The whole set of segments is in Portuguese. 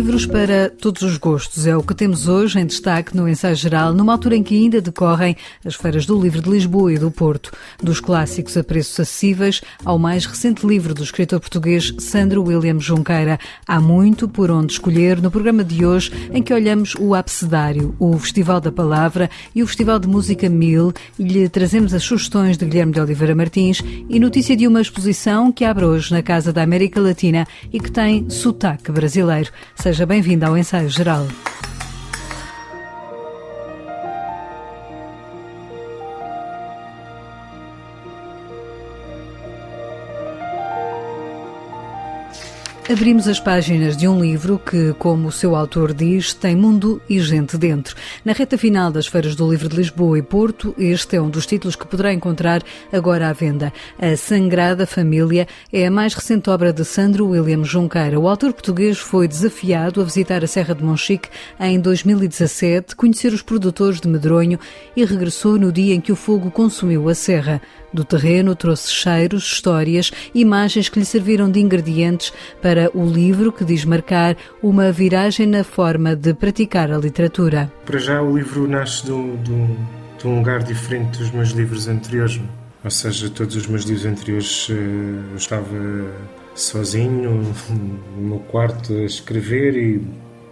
Livros para todos os gostos é o que temos hoje em destaque no Ensaio Geral, numa altura em que ainda decorrem as feiras do livro de Lisboa e do Porto, dos clássicos a preços acessíveis ao mais recente livro do escritor português Sandro William Junqueira. Há muito por onde escolher no programa de hoje, em que olhamos o Abecedário, o Festival da Palavra e o Festival de Música 1000, e lhe trazemos as sugestões de Guilherme de Oliveira Martins e notícia de uma exposição que abre hoje na Casa da América Latina e que tem sotaque brasileiro. Seja bem-vindo ao Ensaio Geral. Abrimos as páginas de um livro que, como o seu autor diz, tem mundo e gente dentro. Na reta final das feiras do livro de Lisboa e Porto, este é um dos títulos que poderá encontrar agora à venda. A Sagrada Família é a mais recente obra de Sandro William Junqueira. O autor português foi desafiado a visitar a Serra de Monchique em 2017, conhecer os produtores de medronho e regressou no dia em que o fogo consumiu a serra. Do terreno trouxe cheiros, histórias, imagens que lhe serviram de ingredientes para o livro que diz marcar uma viragem na forma de praticar a literatura. Para já o livro nasce de um lugar diferente dos meus livros anteriores. Ou seja, todos os meus livros anteriores eu estava sozinho no meu quarto a escrever e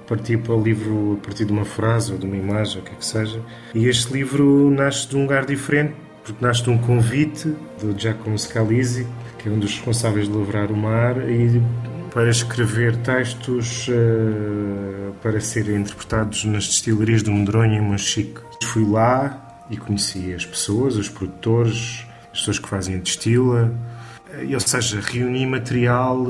partia para o livro a partir de uma frase ou de uma imagem, ou o que seja. E este livro nasce de um lugar diferente, porque nasce de um convite do Giacomo Scalisi, que é um dos responsáveis de Lavrar o Mar, e para escrever textos para serem interpretados nas destilarias do Medronho em Monchique. Fui lá e conheci as pessoas, os produtores, as pessoas que fazem a destila, ou seja, reuni material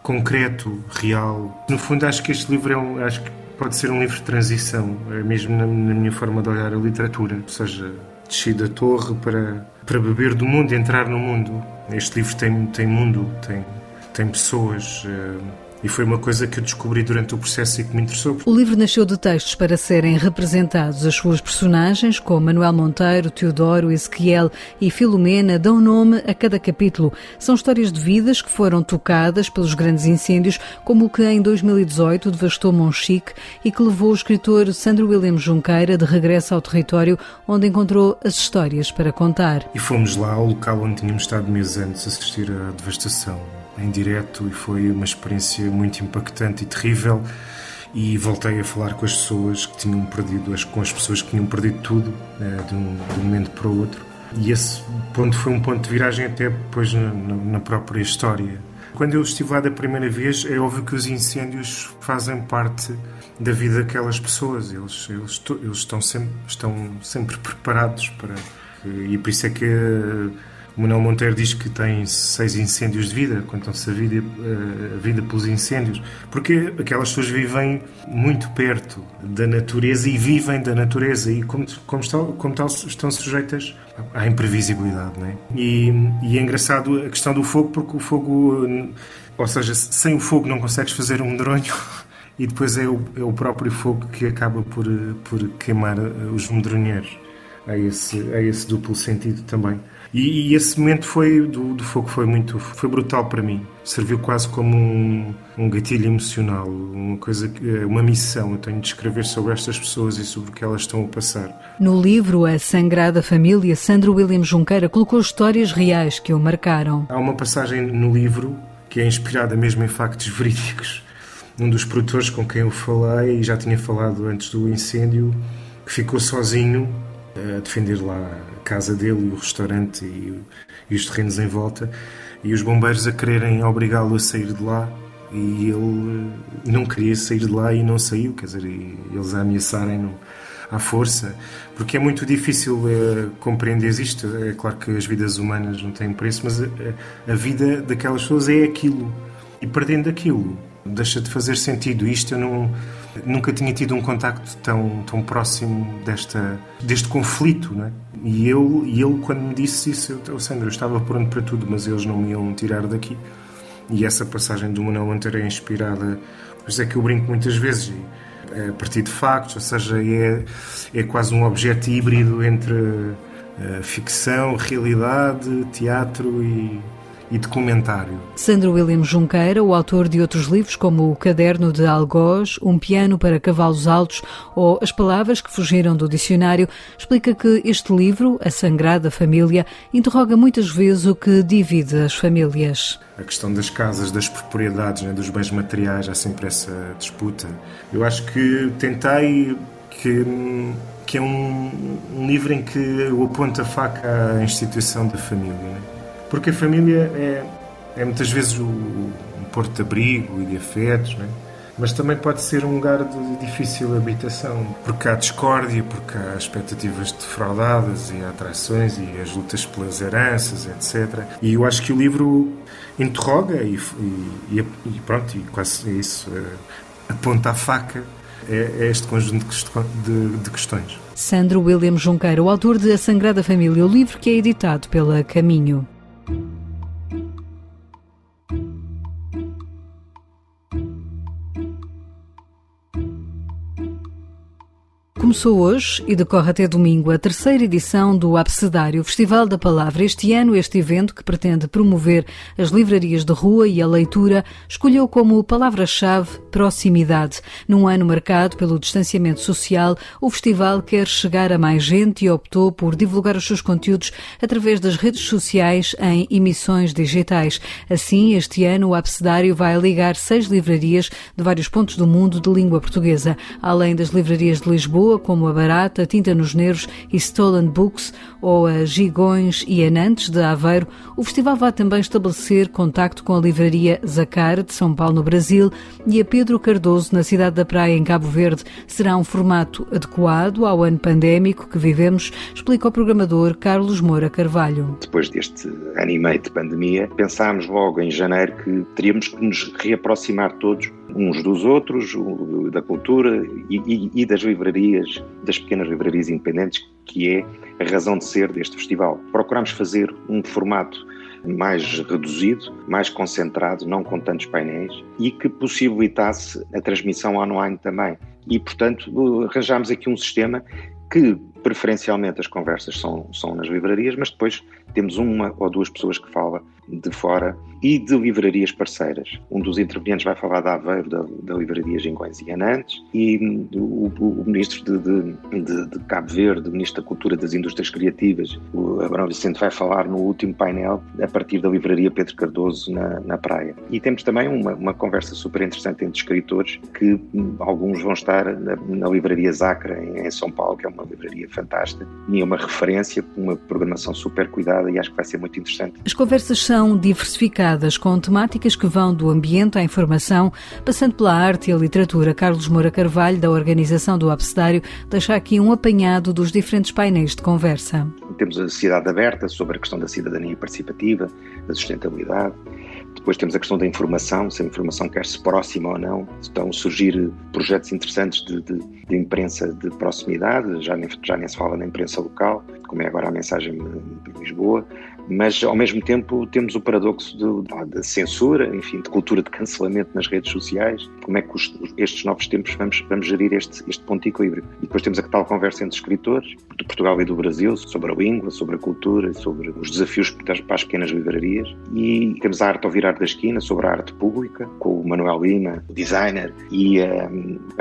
concreto, real. No fundo, acho que este livro acho que pode ser um livro de transição, mesmo na minha forma de olhar a literatura, ou seja, desci da torre para beber do mundo, entrar no mundo. Este livro tem mundo, tem pessoas, e foi uma coisa que eu descobri durante o processo e que me interessou. O livro nasceu de textos para serem representados. As suas personagens, como Manuel Monteiro, Teodoro, Ezequiel e Filomena, dão nome a cada capítulo. São histórias de vidas que foram tocadas pelos grandes incêndios, como o que em 2018 devastou Monchique e que levou o escritor Sandro William Junqueira de regresso ao território, onde encontrou as histórias para contar. E fomos lá ao local onde tínhamos estado meses antes a assistir à devastação em direto, e foi uma experiência muito impactante e terrível, e voltei a falar com as pessoas que tinham perdido, com as pessoas que tinham perdido tudo de um momento para o outro, e esse ponto foi um ponto de viragem até depois na própria história. Quando eu estive lá da primeira vez, é óbvio que os incêndios fazem parte da vida daquelas pessoas, eles estão sempre preparados para, e por isso é que o Manuel Monteiro diz que tem 6 incêndios de vida, contam-se a vida pelos incêndios, porque aquelas pessoas vivem muito perto da natureza e vivem da natureza, e como tal estão sujeitas à imprevisibilidade, não é? E é engraçado a questão do fogo, porque o fogo, ou seja, sem o fogo não consegues fazer um medronho, e depois é o próprio fogo que acaba por queimar os medronheiros. Há esse duplo sentido também. E esse momento do fogo foi brutal para mim. Serviu quase como um gatilho emocional, uma missão. Eu tenho de escrever sobre estas pessoas e sobre o que elas estão a passar. No livro A Sagrada Família, Sandro William Junqueira colocou histórias reais que o marcaram. Há uma passagem no livro que é inspirada mesmo em factos verídicos. Um dos produtores com quem eu falei, e já tinha falado antes do incêndio, que ficou sozinho a defender lá a casa dele e o restaurante e os terrenos em volta, e os bombeiros a quererem obrigá-lo a sair de lá, e ele não queria sair de lá e não saiu, quer dizer, eles a ameaçarem-no à força, porque é muito difícil compreender isto. É claro que as vidas humanas não têm preço, mas a vida daquelas pessoas é aquilo, e perdendo aquilo deixa de fazer sentido. Isto eu nunca tinha tido um contacto tão próximo deste conflito, não é? E ele quando me disse isso, Sandro, eu estava pronto para tudo, mas eles não me iam tirar daqui. E essa passagem do Manuel Monteiro é inspirada, por isso é que eu brinco muitas vezes, a partir de factos, ou seja, é quase um objeto híbrido entre ficção, realidade, teatro e documentário. Sandro William Junqueira, o autor de outros livros como O Caderno de Algoz, Um Piano para Cavalos Altos ou As Palavras que Fugiram do Dicionário, explica que este livro, A Sagrada Família, interroga muitas vezes o que divide as famílias. A questão das casas, das propriedades, né, dos bens materiais, há sempre essa disputa. Eu acho que tentei que é um livro em que eu aponto a faca à instituição da família, né? Porque a família é muitas vezes um porto de abrigo e de afetos, né? Mas também pode ser um lugar de difícil habitação, porque há discórdia, porque há expectativas defraudadas e há traições e as lutas pelas heranças, etc. E eu acho que o livro interroga e pronto, e quase isso, aponta a faca a este conjunto de questões. Sandro William Junqueira, o autor de A Sagrada Família, o livro que é editado pela Caminho. Começou hoje e decorre até domingo a terceira edição do Abecedário, Festival da Palavra. Este ano, este evento, que pretende promover as livrarias de rua e a leitura, escolheu como palavra-chave proximidade. Num ano marcado pelo distanciamento social, o festival quer chegar a mais gente e optou por divulgar os seus conteúdos através das redes sociais em emissões digitais. Assim, este ano, o Abecedário vai ligar 6 livrarias de vários pontos do mundo de língua portuguesa, além das livrarias de Lisboa, como a Barata, Tinta nos Nervos e Stolen Books, ou a Gigões e a Nantes de Aveiro. O festival vai também estabelecer contacto com a livraria Zacara, de São Paulo, no Brasil, e a Pedro Cardoso, na cidade da Praia, em Cabo Verde. Será um formato adequado ao ano pandémico que vivemos, explica o programador Carlos Moura Carvalho. Depois deste ano e meio de pandemia, pensámos logo em janeiro que teríamos que nos reaproximar todos uns dos outros, da cultura e das livrarias, das pequenas livrarias independentes, que é a razão de ser deste festival. Procurámos fazer um formato mais reduzido, mais concentrado, não com tantos painéis, e que possibilitasse a transmissão online também. E, portanto, arranjámos aqui um sistema que, preferencialmente, as conversas são nas livrarias, mas depois temos uma ou duas pessoas que falam de fora e de livrarias parceiras. Um dos intervenientes vai falar da Aveiro, da livraria Gingões e Anantes, e o ministro de Cabo Verde, o ministro da Cultura e das Indústrias Criativas, o Abrão Vicente, vai falar no último painel a partir da livraria Pedro Cardoso na Praia. E temos também uma conversa super interessante entre escritores, que alguns vão estar na livraria Zacra, em São Paulo, que é uma livraria fantástica e é uma referência, uma programação super cuidada, e acho que vai ser muito interessante. As conversas são diversificadas, com temáticas que vão do ambiente à informação, passando pela arte e a literatura. Carlos Moura Carvalho, da organização do Abecedário, deixa aqui um apanhado dos diferentes painéis de conversa. Temos a sociedade aberta sobre a questão da cidadania participativa, da sustentabilidade. Depois temos a questão da informação, se a informação quer-se próxima ou não. Estão a surgir projetos interessantes de imprensa de proximidade, já nem se fala na imprensa local, como é agora a mensagem de Lisboa, mas ao mesmo tempo temos o paradoxo da censura, enfim, de cultura de cancelamento nas redes sociais. Como é que estes novos tempos vamos gerir este ponto de equilíbrio? E depois temos a tal conversa entre escritores de Portugal e do Brasil sobre a língua, sobre a cultura, sobre os desafios para as pequenas livrarias. E temos a arte ao virar da esquina, sobre a arte pública, com o Manuel Lima, o designer, e a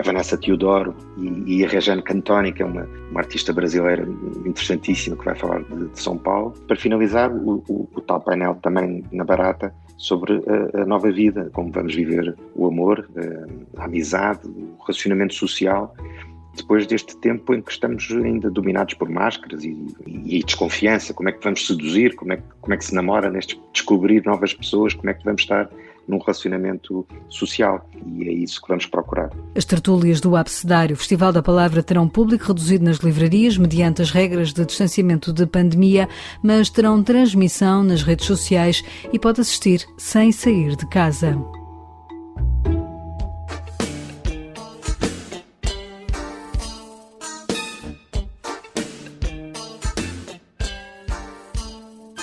Vanessa Teodoro e a Rejane Cantoni, que é uma artista brasileira interessantíssima, que vai falar de São Paulo. Para finalizar, o tal painel também na Barata sobre a nova vida, como vamos viver o amor, a amizade, o relacionamento social, depois deste tempo em que estamos ainda dominados por máscaras e desconfiança. Como é que vamos seduzir, como é que se namora, descobrir novas pessoas, como é que vamos estar num relacionamento social, e é isso que vamos procurar. As tertúlias do Abecedário, Festival da Palavra, terão público reduzido nas livrarias mediante as regras de distanciamento de pandemia, mas terão transmissão nas redes sociais e pode assistir sem sair de casa.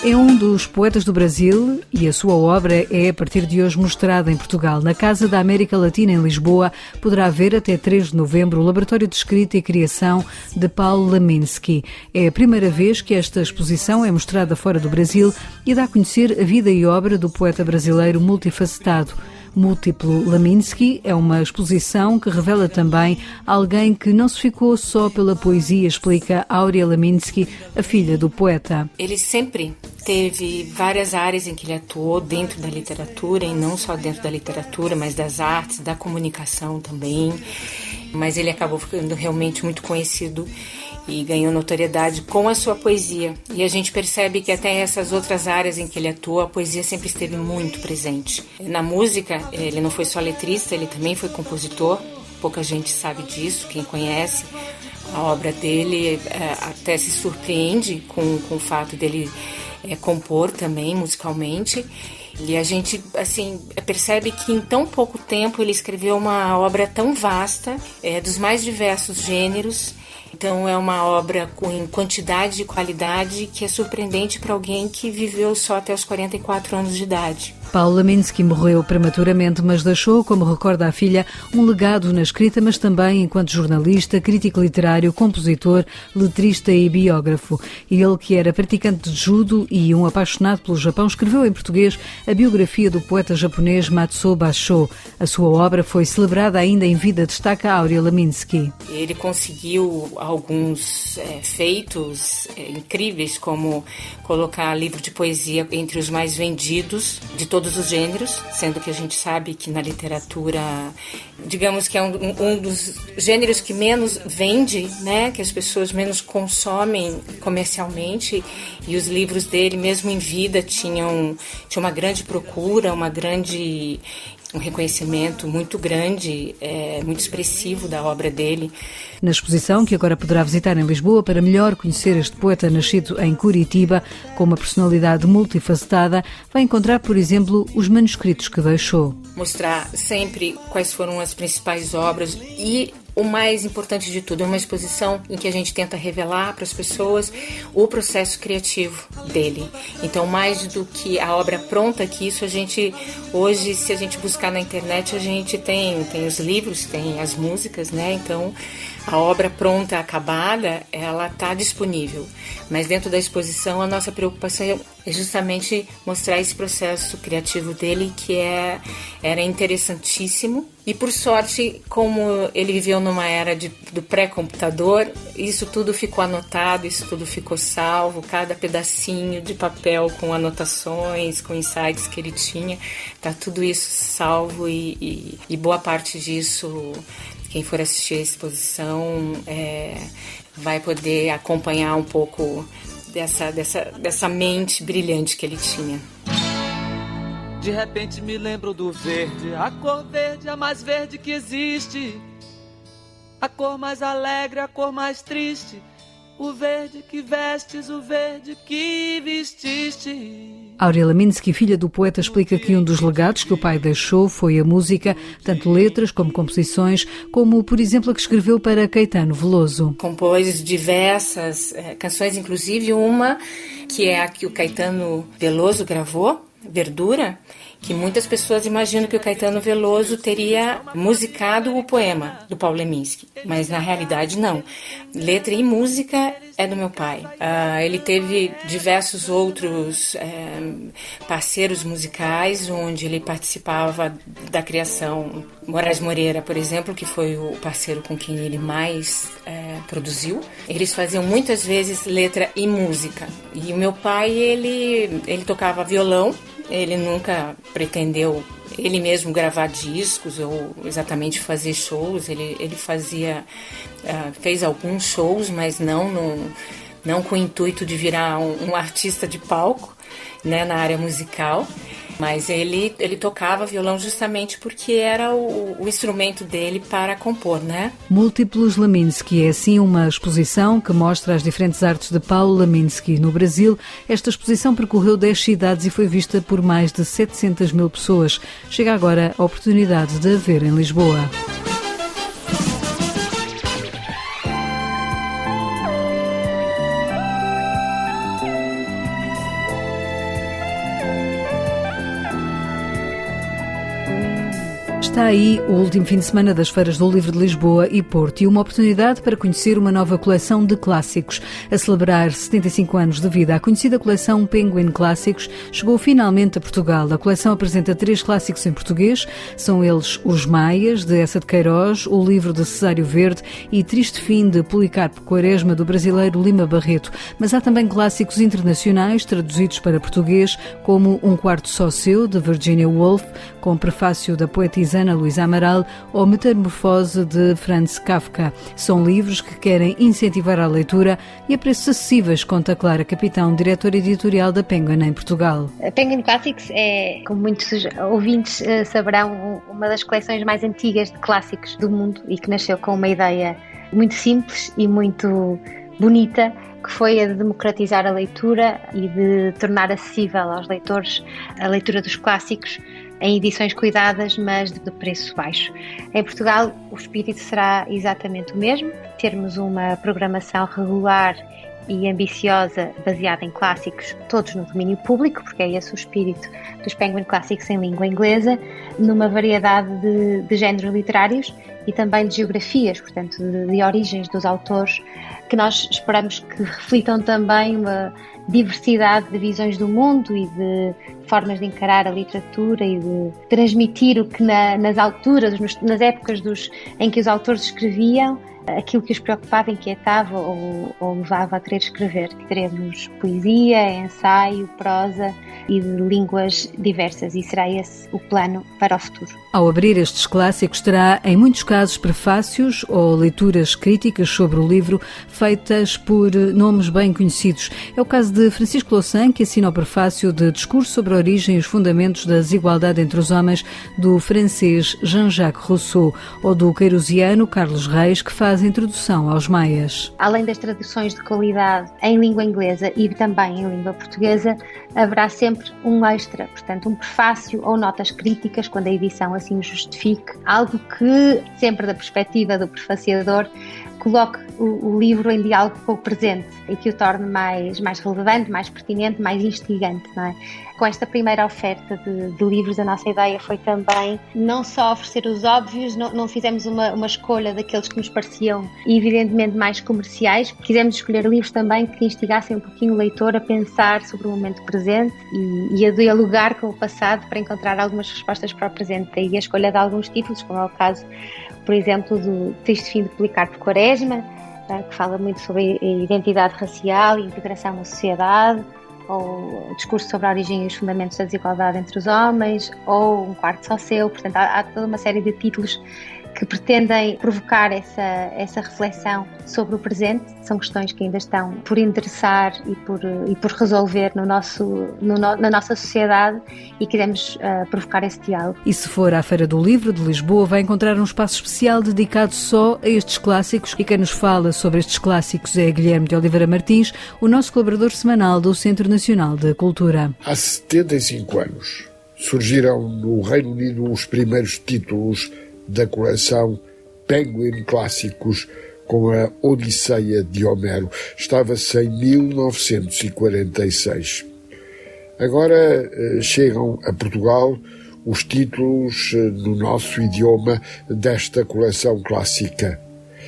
É um dos poetas do Brasil e a sua obra é, a partir de hoje, mostrada em Portugal. Na Casa da América Latina, em Lisboa, poderá ver até 3 de novembro o Laboratório de Escrita e Criação de Paulo Leminski. É a primeira vez que esta exposição é mostrada fora do Brasil e dá a conhecer a vida e obra do poeta brasileiro multifacetado. Múltiplo Leminski é uma exposição que revela também alguém que não se ficou só pela poesia, explica Áurea Leminski, a filha do poeta. Ele sempre teve várias áreas em que ele atuou dentro da literatura, e não só dentro da literatura, mas das artes, da comunicação também. Mas ele acabou ficando realmente muito conhecido e ganhou notoriedade com a sua poesia. E a gente percebe que até essas outras áreas em que ele atua, a poesia sempre esteve muito presente. Na música, ele não foi só letrista, ele também foi compositor. Pouca gente sabe disso, quem conhece a obra dele até se surpreende com o fato dele compor também musicalmente. E a gente, assim, percebe que em tão pouco tempo ele escreveu uma obra tão vasta, dos mais diversos gêneros. Então é uma obra com quantidade e qualidade que é surpreendente para alguém que viveu só até os 44 anos de idade. Paulo Leminski morreu prematuramente, mas deixou, como recorda a filha, um legado na escrita, mas também enquanto jornalista, crítico literário, compositor, letrista e biógrafo. Ele, que era praticante de judo e um apaixonado pelo Japão, escreveu em português a biografia do poeta japonês Matsuo Bashō. A sua obra foi celebrada ainda em vida, destaca Áurea Leminski. Ele conseguiu alguns feitos incríveis, como colocar livro de poesia entre os mais vendidos de todos os gêneros, sendo que a gente sabe que na literatura, digamos que é um dos gêneros que menos vende, né, que as pessoas menos consomem comercialmente, e os livros dele, mesmo em vida, tinham uma grande procura, um reconhecimento muito grande, muito expressivo da obra dele. Na exposição, que agora poderá visitar em Lisboa para melhor conhecer este poeta nascido em Curitiba, com uma personalidade multifacetada, vai encontrar, por exemplo, os manuscritos que deixou. Mostrar sempre quais foram as principais obras e, o mais importante de tudo, é uma exposição em que a gente tenta revelar para as pessoas o processo criativo dele. Então, mais do que a obra pronta, que isso a gente, hoje, se a gente buscar na internet, a gente tem os livros, tem as músicas, né? Então, a obra pronta, acabada, ela está disponível. Mas dentro da exposição, a nossa preocupação é justamente mostrar esse processo criativo dele, que era interessantíssimo. E, por sorte, como ele viveu numa era do pré-computador, isso tudo ficou anotado, isso tudo ficou salvo, cada pedacinho de papel com anotações, com insights que ele tinha, tá tudo isso salvo e boa parte disso, quem for assistir a exposição vai poder acompanhar um pouco dessa mente brilhante que ele tinha. De repente me lembro do verde, a cor verde, a mais verde que existe, a cor mais alegre, a cor mais triste, o verde que vestes, o verde que vestiste. Áurea Leminski, filha do poeta, explica que um dos legados que o pai deixou foi a música, tanto letras como composições, como, por exemplo, a que escreveu para Caetano Veloso. Compôs diversas canções, inclusive uma que é a que o Caetano Veloso gravou, Verdura, que muitas pessoas imaginam que o Caetano Veloso teria musicado o poema do Paulo Leminski, mas na realidade não. Letra e música é do meu pai. Ele teve diversos outros parceiros musicais, onde ele participava da criação. Moraes Moreira, por exemplo, que foi o parceiro com quem ele mais produziu. Eles faziam muitas vezes letra e música. E o meu pai, ele tocava violão. Ele nunca pretendeu ele mesmo gravar discos ou exatamente fazer shows. Ele fez alguns shows, mas não com o intuito de virar um artista de palco, né, na área musical. Mas ele tocava violão justamente porque era o instrumento dele para compor, né? Múltiplos Leminski é assim uma exposição que mostra as diferentes artes de Paulo Leminski. No Brasil, esta exposição percorreu 10 cidades e foi vista por mais de 700 mil pessoas. Chega agora a oportunidade de a ver em Lisboa. Está aí o último fim de semana das Feiras do Livro de Lisboa e Porto e uma oportunidade para conhecer uma nova coleção de clássicos. A celebrar 75 anos de vida, a conhecida coleção Penguin Clássicos chegou finalmente a Portugal. A coleção apresenta 3 clássicos em português. São eles Os Maias, de Eça de Queiroz, o livro de Cesário Verde e Triste Fim, de Policarpo Quaresma, do brasileiro Lima Barreto. Mas há também clássicos internacionais traduzidos para português, como Um Quarto Só Seu, de Virginia Woolf, com prefácio da poetisa Ana Luísa Amaral, ou Metamorfose, de Franz Kafka. São livros que querem incentivar a leitura e a preços acessíveis, conta Clara Capitão, diretora editorial da Penguin em Portugal. A Penguin Classics é, como muitos ouvintes saberão, uma das coleções mais antigas de clássicos do mundo e que nasceu com uma ideia muito simples e muito bonita, que foi a de democratizar a leitura e de tornar acessível aos leitores a leitura dos clássicos em edições cuidadas, mas de preço baixo. Em Portugal, o espírito será exatamente o mesmo, termos uma programação regular e ambiciosa, baseada em clássicos, todos no domínio público, porque é esse o espírito dos Penguin Classics em língua inglesa, numa variedade de géneros literários e também de geografias, portanto, de origens dos autores, que nós esperamos que reflitam também uma diversidade de visões do mundo e de formas de encarar a literatura e de transmitir o que nas alturas, nas épocas em que os autores escreviam, aquilo que os preocupava, inquietava ou levava a querer escrever. Teremos poesia, ensaio, prosa e de línguas diversas, e será esse o plano para o futuro. Ao abrir estes clássicos, terá em muitos casos prefácios ou leituras críticas sobre o livro feitas por nomes bem conhecidos. É o caso de Francisco Louçã, que assina o prefácio de Discurso sobre a Origem e os Fundamentos da Desigualdade entre os Homens, do francês Jean-Jacques Rousseau, ou do queirosiano Carlos Reis, que faz a introdução aos Maias. Além das traduções de qualidade em língua inglesa e também em língua portuguesa, haverá sempre um extra, portanto um prefácio ou notas críticas, quando a edição assim justifique, algo que, sempre da perspectiva do prefaciador, coloque o livro em diálogo com o presente e que o torne mais relevante, mais pertinente, mais instigante, não é? Com esta primeira oferta de livros, a nossa ideia foi também não só oferecer os óbvios, não fizemos uma escolha daqueles que nos pareciam evidentemente mais comerciais, quisemos escolher livros também que instigassem um pouquinho o leitor a pensar sobre o momento presente e a dialogar com o passado para encontrar algumas respostas para o presente. Daí a escolha de alguns títulos, como é o caso, por exemplo, do Triste Fim, de Policarpo Quaresma, que fala muito sobre a identidade racial e integração na sociedade, ou o Discurso sobre a Origem e os Fundamentos da Desigualdade entre os Homens, ou Um Quarto Só Seu. Portanto, há toda uma série de títulos que pretendem provocar essa reflexão sobre o presente. São questões que ainda estão por endereçar e por resolver na nossa sociedade, e queremos provocar esse diálogo. E se for à Feira do Livro de Lisboa, vai encontrar um espaço especial dedicado só a estes clássicos, e quem nos fala sobre estes clássicos é Guilherme de Oliveira Martins, o nosso colaborador semanal do Centro Nacional de Cultura. Há 75 anos surgiram no Reino Unido os primeiros títulos da coleção Penguin Clássicos, com a Odisseia de Homero. Estava-se em 1946. Agora chegam a Portugal os títulos no nosso idioma desta coleção clássica.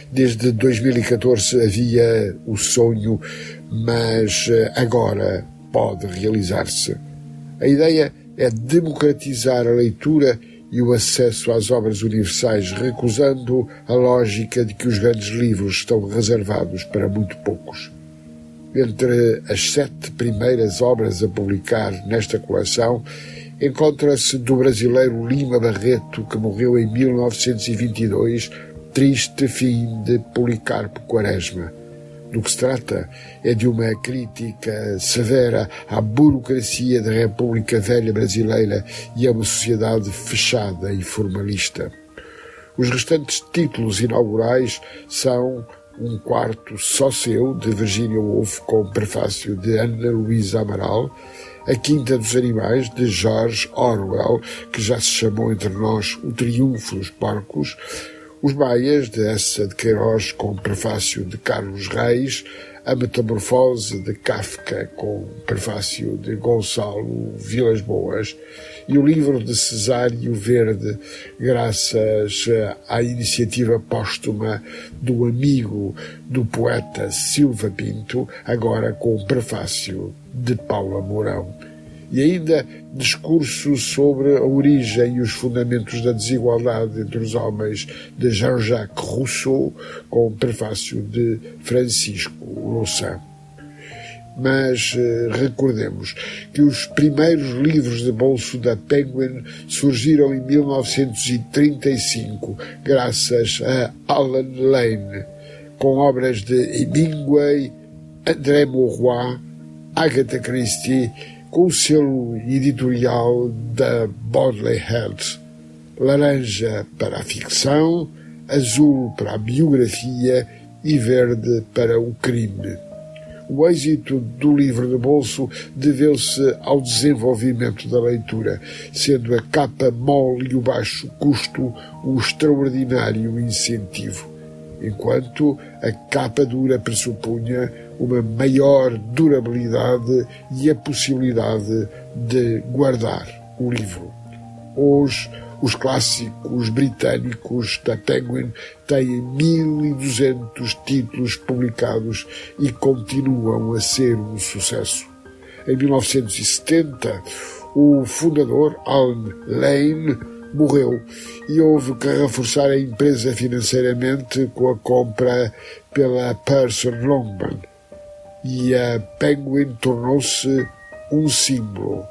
Desde 2014 havia o sonho, mas agora pode realizar-se. A ideia é democratizar a leitura e o acesso às obras universais, recusando a lógica de que os grandes livros estão reservados para muito poucos. Entre as 7 primeiras obras a publicar nesta coleção, encontra-se do brasileiro Lima Barreto, que morreu em 1922, Triste Fim, de Policarpo Quaresma. Do que se trata é de uma crítica severa à burocracia da República Velha Brasileira e a uma sociedade fechada e formalista. Os restantes títulos inaugurais são Um Quarto Só Seu, de Virginia Woolf, com prefácio de Ana Luísa Amaral, A Quinta dos Animais, de George Orwell, que já se chamou entre nós O Triunfo dos Porcos, Os Maias, de Eça de Queiroz, com prefácio de Carlos Reis, A Metamorfose de Kafka, com prefácio de Gonçalo Vilas Boas, e o livro de Cesário Verde, graças à iniciativa póstuma do amigo do poeta Silva Pinto, agora com prefácio de Paula Mourão. E ainda discurso sobre a origem e os fundamentos da desigualdade entre os homens, de Jean-Jacques Rousseau, com prefácio de Francisco Louçã. Mas recordemos que os primeiros livros de bolso da Penguin surgiram em 1935, graças a Alan Lane, com obras de Hemingway, André Maurois, Agatha Christie, com o selo editorial da Bodley Health. Laranja para a ficção, azul para a biografia e verde para o crime. O êxito do livro de bolso deveu-se ao desenvolvimento da leitura, sendo a capa mole e o baixo custo um extraordinário incentivo, enquanto a capa dura pressupunha uma maior durabilidade e a possibilidade de guardar o livro. Hoje, os clássicos britânicos da Penguin têm 1.200 títulos publicados e continuam a ser um sucesso. Em 1970, o fundador, Alan Lane, morreu e houve que reforçar a empresa financeiramente com a compra pela Pearson Longman. E a Penguin tornou-se um símbolo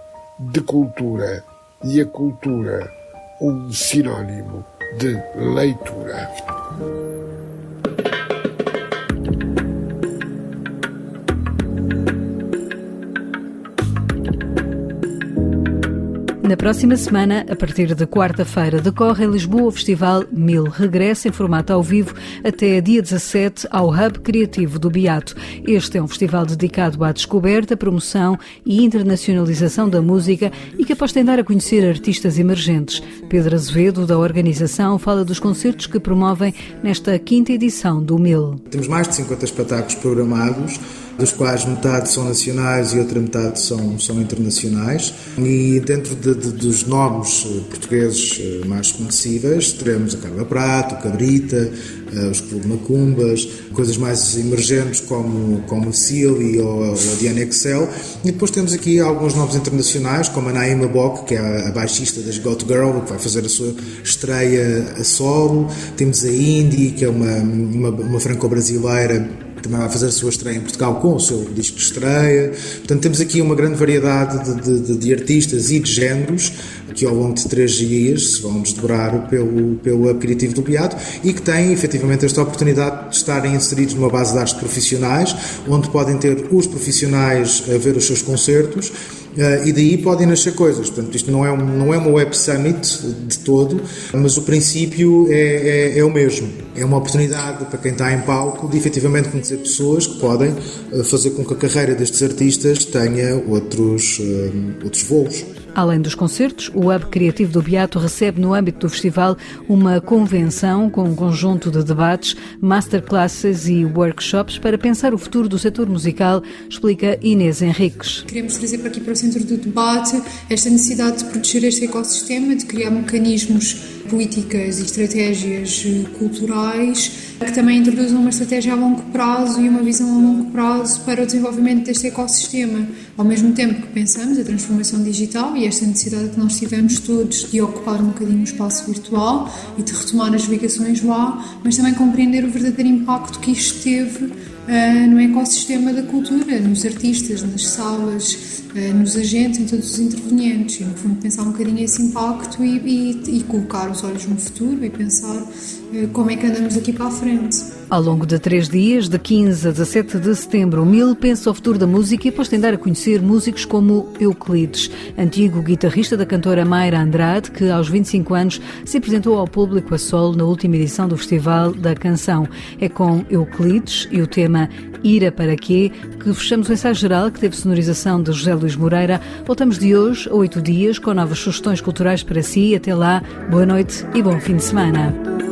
de cultura e a cultura um sinónimo de leitura. Na próxima semana, a partir de quarta-feira, decorre em Lisboa o Festival 1000. Regressa em formato ao vivo até dia 17 ao Hub Criativo do Beato. Este é um festival dedicado à descoberta, promoção e internacionalização da música e que aposta em dar a conhecer artistas emergentes. Pedro Azevedo, da organização, fala dos concertos que promovem nesta 5ª edição do 1000. Temos mais de 50 espetáculos programados, dos quais metade são nacionais e outra metade são internacionais. E dentro dos nomes portugueses mais conhecíveis, teremos a Carla Prato, o Cabrita, os Clube Macumbas, coisas mais emergentes como a Silly ou a Diana Excel. E depois temos aqui alguns nomes internacionais, como a Naima Bock, que é a baixista das Got Girl, que vai fazer a sua estreia a solo. Temos a Indy, que é uma franco-brasileira, também vai fazer a sua estreia em Portugal com o seu disco de estreia. Portanto, temos aqui uma grande variedade de artistas e de géneros que ao longo de 3 dias se vão desdobrar pelo Hub Criativo do Beato e que têm efetivamente esta oportunidade de estarem inseridos numa base de dados de profissionais, onde podem ter os profissionais a ver os seus concertos. E daí podem nascer coisas. Portanto, isto não é uma Web Summit de todo, mas o princípio é o mesmo. É uma oportunidade para quem está em palco de efetivamente conhecer pessoas que podem fazer com que a carreira destes artistas tenha outros voos. Além dos concertos, o Hub Criativo do Beato recebe no âmbito do festival uma convenção com um conjunto de debates, masterclasses e workshops para pensar o futuro do setor musical, explica Inês Henriques. Queremos trazer para aqui para o centro do debate esta necessidade de proteger este ecossistema, de criar mecanismos, políticas e estratégias culturais que também introduzam uma estratégia a longo prazo e uma visão a longo prazo para o desenvolvimento deste ecossistema. Ao mesmo tempo que pensamos a transformação digital e esta necessidade que nós tivemos todos de ocupar um bocadinho o espaço virtual e de retomar as ligações lá, mas também compreender o verdadeiro impacto que isto teve no ecossistema da cultura, nos artistas, nas salas, nos agentes, em todos os intervenientes. E, no fundo, pensar um bocadinho esse impacto e colocar os olhos no futuro e pensar como é que andamos daqui para a frente. Ao longo de 3 dias, de 15 a 17 de setembro, o 1000 pensa o futuro da música e aposta em dar a conhecer músicos como Euclides, antigo guitarrista da cantora Mayra Andrade, que aos 25 anos se apresentou ao público a solo na última edição do Festival da Canção. É com Euclides e o tema Ira para quê que fechamos o ensaio geral, que teve sonorização de José Luís Moreira. Voltamos de hoje a 8 dias com novas sugestões culturais para si. Até lá, boa noite e bom fim de semana.